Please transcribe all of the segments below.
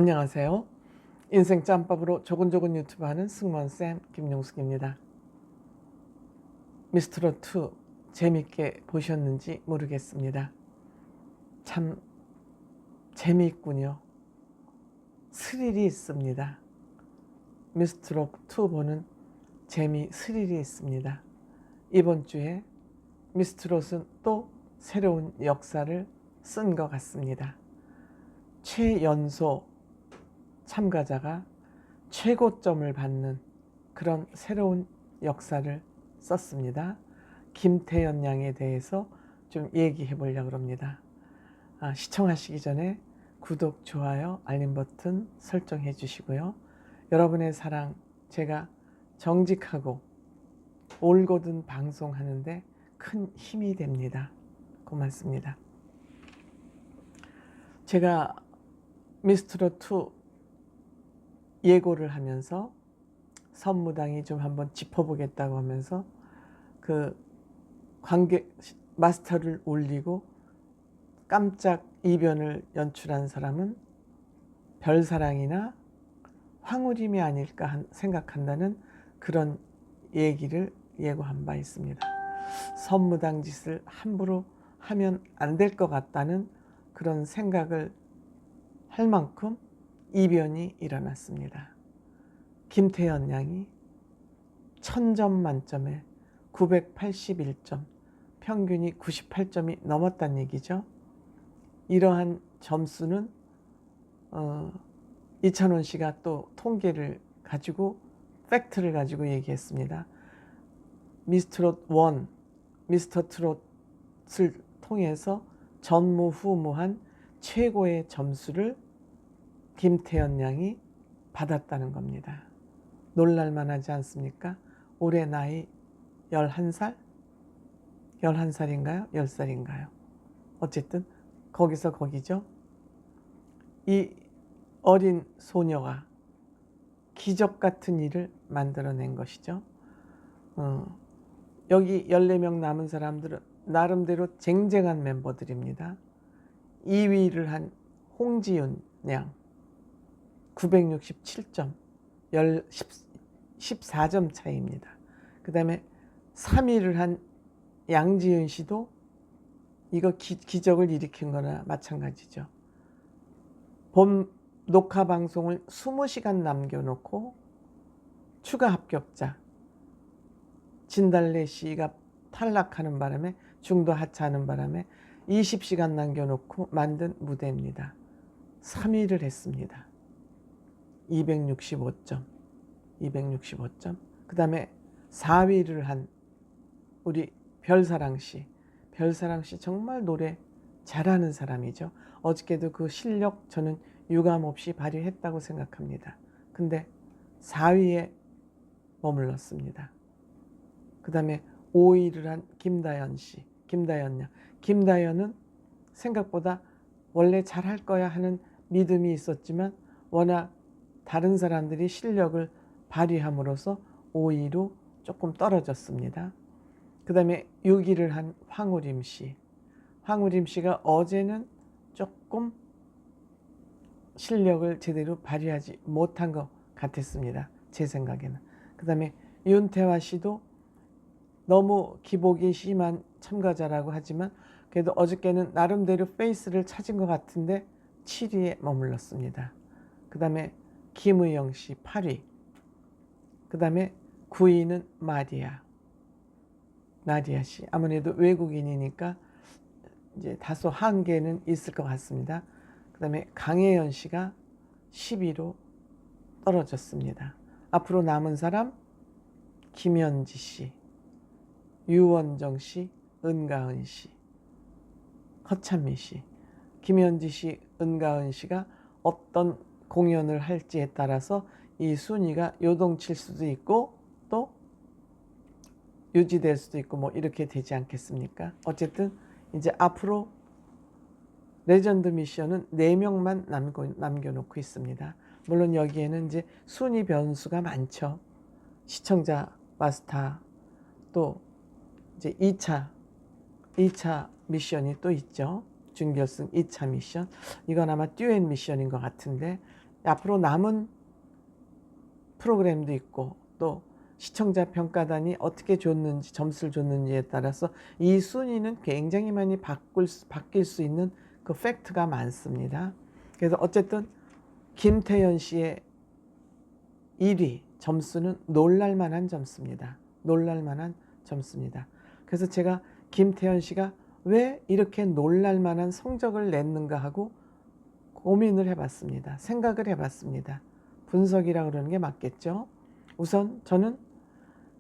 안녕하세요. 인생 짬밥으로 조곤조곤 유튜브 하는 승무원쌤 김용숙입니다. 미스트롯2 재밌게 보셨는지 모르겠습니다. 참 재미있군요. 스릴이 있습니다. 미스트롯2 보는 스릴이 있습니다. 이번 주에 미스트롯은 또 새로운 역사를 쓴 것 같습니다. 최연소 참가자가 최고점을 받는 그런 새로운 역사를 썼습니다. 김태연 양에 대해서 좀 얘기해 보려고 합니다. 시청하시기 전에 구독, 좋아요, 알림 버튼 설정해 주시고요. 여러분의 사랑, 제가 정직하고 올곧은 방송하는데 큰 힘이 됩니다. 고맙습니다. 제가 미스트롯2 예고를 하면서 선무당이 좀 한번 짚어보겠다고 하면서 그 관객 마스터를 올리고 깜짝 이변을 연출한 사람은 별사랑이나 황우림이 아닐까 생각한다는 그런 얘기를 예고한 바 있습니다. 선무당 짓을 함부로 하면 안 될 것 같다는 그런 생각을 할 만큼 이변이 일어났습니다. 김태연 양이 1000점 만점에 981점, 평균이 98점이 넘었다는 얘기죠. 이러한 점수는 이찬원 씨가 또 통계를 가지고 팩트를 가지고 얘기했습니다. 미스트롯 1, 미스터 트롯을 통해서 전무후무한 최고의 점수를 김태연 양이 받았다는 겁니다. 놀랄만하지 않습니까? 올해 나이 11살? 11살인가요? 10살인가요? 어쨌든 거기서 거기죠. 이 어린 소녀가 기적 같은 일을 만들어낸 것이죠. 여기 14명 남은 사람들은 나름대로 쟁쟁한 멤버들입니다. 2위를 한 홍지윤 양 967점, 14점 차이입니다. 그 다음에 3위를 한 양지은 씨도 이거 기적을 일으킨 거나 마찬가지죠. 본 녹화 방송을 20시간 남겨놓고 추가 합격자 진달래 씨가 탈락하는 바람에 중도 하차하는 바람에 20시간 남겨놓고 만든 무대입니다. 3위를 했습니다. 265점. 그 다음에 4위를 한 우리 별사랑 씨. 별사랑 씨 정말 노래 잘하는 사람이죠. 어저께도 그 실력 저는 유감없이 발휘했다고 생각합니다. 근데 4위에 머물렀습니다. 그 다음에 5위를 한 김다연 씨. 김다연 양. 김다연은 생각보다 원래 잘할 거야 하는 믿음이 있었지만 워낙 다른 사람들이 실력을 발휘함으로써 5위로 조금 떨어졌습니다. 그 다음에 6위를 한 황우림 씨. 황우림 씨가 어제는 조금 실력을 제대로 발휘하지 못한 것 같았습니다. 제 생각에는. 그 다음에 윤태화 씨도 너무 기복이 심한 참가자라고 하지만 그래도 어저께는 나름대로 페이스를 찾은 것 같은데 7위에 머물렀습니다. 그 다음에 김의영 씨 8위. 그 다음에 9위는 나디아 씨. 아무래도 외국인이니까 이제 다소 한계는 있을 것 같습니다. 그 다음에 강혜연 씨가 10위로 떨어졌습니다. 앞으로 남은 사람 김현지 씨, 유원정 씨, 은가은 씨, 허찬미 씨. 김현지 씨, 은가은 씨가 어떤 공연을 할지에 따라서 이 순위가 요동칠 수도 있고 또 유지될 수도 있고 뭐 이렇게 되지 않겠습니까? 어쨌든 이제 앞으로 레전드 미션은 4명만 남겨놓고 있습니다. 물론 여기에는 이제 순위 변수가 많죠. 시청자 마스터 또 이제 2차 미션이 또 있죠. 준결승 2차 미션. 이건 아마 듀엣 미션인 것 같은데 앞으로 남은 프로그램도 있고 또 시청자 평가단이 어떻게 줬는지 점수를 줬는지에 따라서 이 순위는 굉장히 많이 바뀔 수 있는 그 팩트가 많습니다. 그래서 어쨌든 김태현 씨의 1위 점수는 놀랄만한 점수입니다. 놀랄만한 점수입니다. 그래서 제가 김태현 씨가 왜 이렇게 놀랄만한 성적을 냈는가 하고 고민을 해봤습니다. 생각을 해봤습니다. 분석이라고 그러는 게 맞겠죠. 우선 저는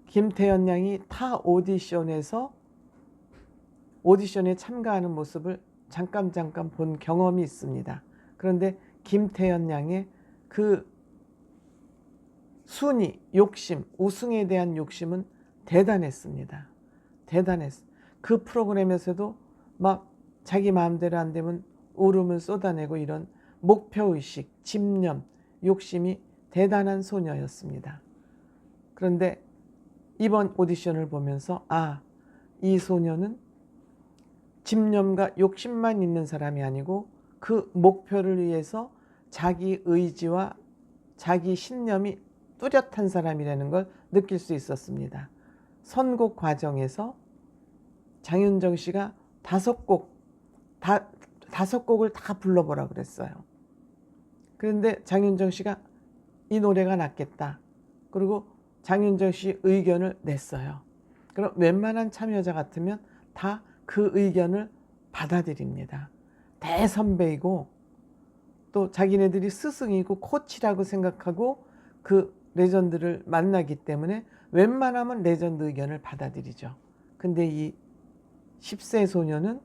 김태현 양이 타 오디션에서 오디션에 참가하는 모습을 잠깐 본 경험이 있습니다. 그런데 김태현 양의 그 순위, 욕심, 우승에 대한 욕심은 대단했습니다. 대단했어. 그 프로그램에서도 막 자기 마음대로 안 되면 울음을 쏟아내고 이런 목표의식, 집념, 욕심이 대단한 소녀였습니다. 그런데 이번 오디션을 보면서 이 소녀는 집념과 욕심만 있는 사람이 아니고 그 목표를 위해서 자기 의지와 자기 신념이 뚜렷한 사람이라는 걸 느낄 수 있었습니다. 선곡 과정에서 장윤정 씨가 5곡을 다 불러보라 그랬어요. 그런데 장윤정 씨가 이 노래가 낫겠다. 그리고 장윤정 씨 의견을 냈어요. 그럼 웬만한 참여자 같으면 다 그 의견을 받아들입니다. 대선배이고 또 자기네들이 스승이고 코치라고 생각하고 그 레전드를 만나기 때문에 웬만하면 레전드 의견을 받아들이죠. 근데 이 10세 소녀는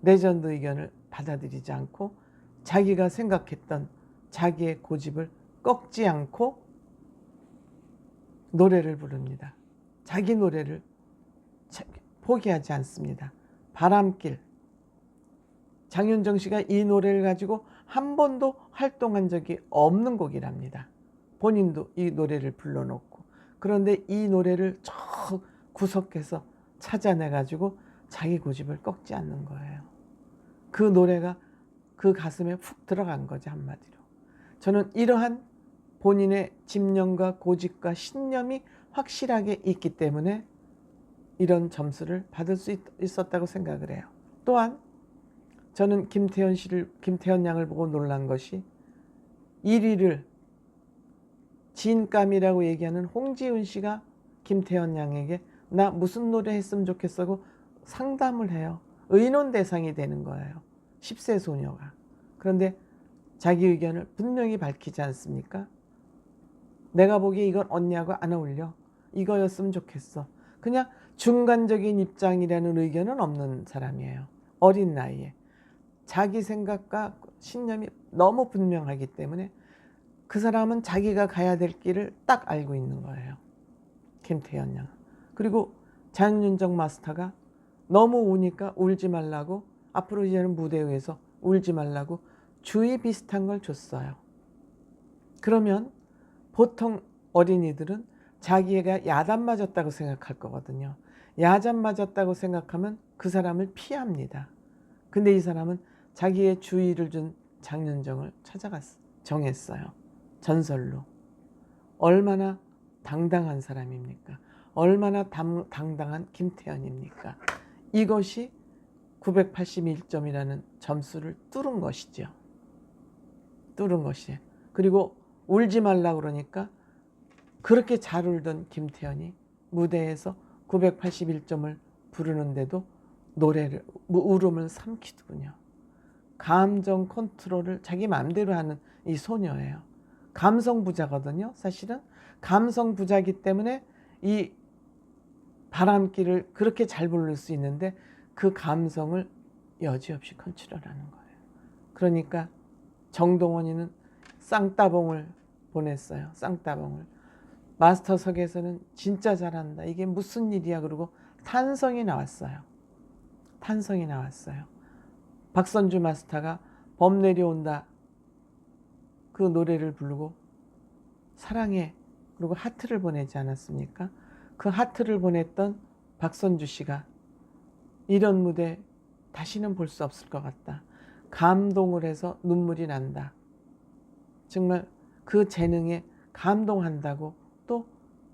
레전드 의견을 받아들이지 않고 자기가 생각했던 자기의 고집을 꺾지 않고 노래를 부릅니다. 자기 노래를 포기하지 않습니다. 바람길. 장윤정 씨가 이 노래를 가지고 한 번도 활동한 적이 없는 곡이랍니다. 본인도 이 노래를 불러놓고. 그런데 이 노래를 저 구석에서 찾아내가지고 자기 고집을 꺾지 않는 거예요. 그 노래가 그 가슴에 푹 들어간 거죠, 한마디로. 저는 이러한 본인의 집념과 고집과 신념이 확실하게 있기 때문에 이런 점수를 받을 수 있었다고 생각을 해요. 또한 저는 김태현 양을 보고 놀란 것이 1위를 진감이라고 얘기하는 홍지훈 씨가 김태현 양에게 나 무슨 노래 했으면 좋겠어고 상담을 해요. 의논 대상이 되는 거예요. 10세 소녀가. 그런데 자기 의견을 분명히 밝히지 않습니까? 내가 보기에 이건 언니하고 안 어울려. 이거였으면 좋겠어. 그냥 중간적인 입장이라는 의견은 없는 사람이에요. 어린 나이에. 자기 생각과 신념이 너무 분명하기 때문에 그 사람은 자기가 가야 될 길을 딱 알고 있는 거예요. 김태현 양. 그리고 장윤정 마스터가 너무 우니까 울지 말라고 앞으로 이제는 무대 위에서 울지 말라고 주의 비슷한 걸 줬어요. 그러면 보통 어린이들은 자기가 야단 맞았다고 생각할 거거든요. 야단 맞았다고 생각하면 그 사람을 피합니다. 근데 이 사람은 자기의 주의를 준 장윤정을 정했어요. 전설로. 얼마나 당당한 사람입니까? 얼마나 당당한 김태현입니까? 이것이 981점이라는 점수를 뚫은 것이죠. 뚫은 것이에요. 그리고 울지 말라고 그러니까 그렇게 잘 울던 김태현이 무대에서 981점을 부르는데도 울음을 삼키더군요. 감정 컨트롤을 자기 마음대로 하는 이 소녀예요. 감성 부자거든요. 사실은 감성 부자이기 때문에 이 바람길을 그렇게 잘 부를 수 있는데 그 감성을 여지없이 컨트롤하는 거예요. 그러니까 정동원이는 쌍따봉을 보냈어요. 쌍따봉을. 마스터석에서는 진짜 잘한다. 이게 무슨 일이야. 그러고 탄성이 나왔어요. 탄성이 나왔어요. 박선주 마스터가 범 내려온다. 그 노래를 부르고 사랑해. 그리고 하트를 보내지 않았습니까? 그 하트를 보냈던 박선주 씨가 이런 무대 다시는 볼 수 없을 것 같다. 감동을 해서 눈물이 난다. 정말 그 재능에 감동한다고 또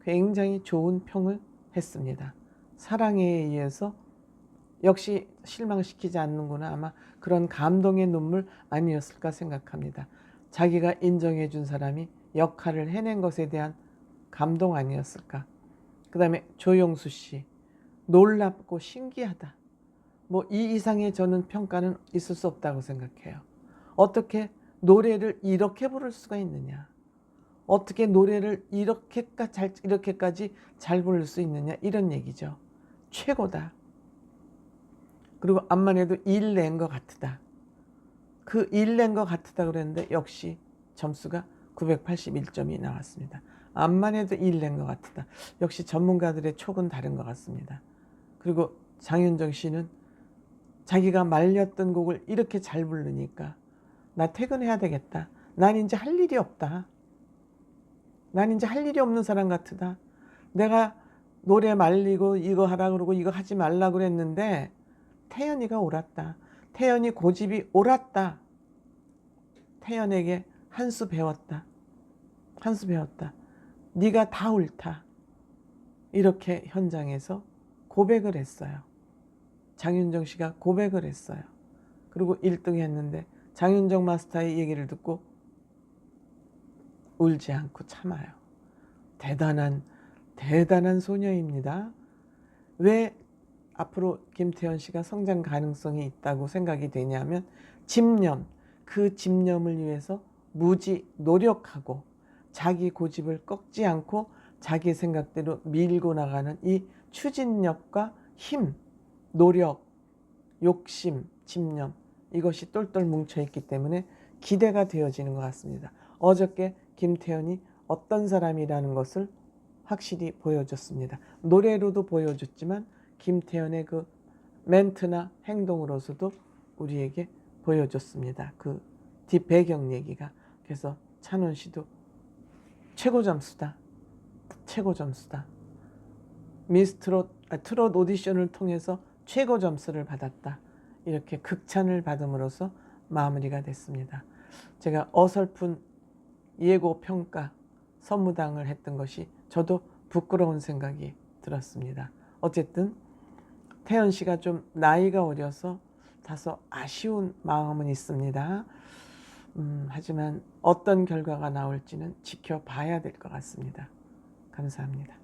굉장히 좋은 평을 했습니다. 사랑에 의해서 역시 실망시키지 않는구나. 아마 그런 감동의 눈물 아니었을까 생각합니다. 자기가 인정해 준 사람이 역할을 해낸 것에 대한 감동 아니었을까. 그 다음에 조영수 씨, 놀랍고 신기하다. 뭐 이 이상의 저는 평가는 있을 수 없다고 생각해요. 어떻게 노래를 이렇게 부를 수가 있느냐. 어떻게 노래를 이렇게까지 잘 부를 수 있느냐. 이런 얘기죠. 최고다. 그리고 암만 해도 일 낸 것 같다. 그 일 낸 것 같다 그랬는데 역시 점수가 981점이 나왔습니다. 암만 해도 일 낸 것 같다. 역시 전문가들의 촉은 다른 것 같습니다. 그리고 장윤정 씨는 자기가 말렸던 곡을 이렇게 잘 부르니까 나 퇴근해야 되겠다. 난 이제 할 일이 없다. 난 이제 할 일이 없는 사람 같으다. 내가 노래 말리고 이거 하라 그러고 이거 하지 말라 그랬는데 태연이가 옳았다. 태연이 고집이 옳았다. 태연에게 한 수 배웠다. 한 수 배웠다. 네가 다 옳다. 이렇게 현장에서 고백을 했어요. 장윤정 씨가 고백을 했어요. 그리고 1등 했는데 장윤정 마스터의 얘기를 듣고 울지 않고 참아요. 대단한 소녀입니다. 왜 앞으로 김태현 씨가 성장 가능성이 있다고 생각이 되냐면 집념, 그 집념을 위해서 무지 노력하고 자기 고집을 꺾지 않고 자기 생각대로 밀고 나가는 이 추진력과 힘, 노력, 욕심, 집념 이것이 똘똘 뭉쳐있기 때문에 기대가 되어지는 것 같습니다. 어저께 김태현이 어떤 사람이라는 것을 확실히 보여줬습니다. 노래로도 보여줬지만 김태현의 그 멘트나 행동으로서도 우리에게 보여줬습니다. 그 뒷배경 얘기가. 그래서 찬원 씨도 최고 점수다. 최고 점수다. 트롯 오디션을 통해서 최고 점수를 받았다. 이렇게 극찬을 받음으로써 마무리가 됐습니다. 제가 어설픈 예고 평가 선무당을 했던 것이 저도 부끄러운 생각이 들었습니다. 어쨌든 태연 씨가 좀 나이가 어려서 다소 아쉬운 마음은 있습니다. 하지만 어떤 결과가 나올지는 지켜봐야 될 것 같습니다. 감사합니다.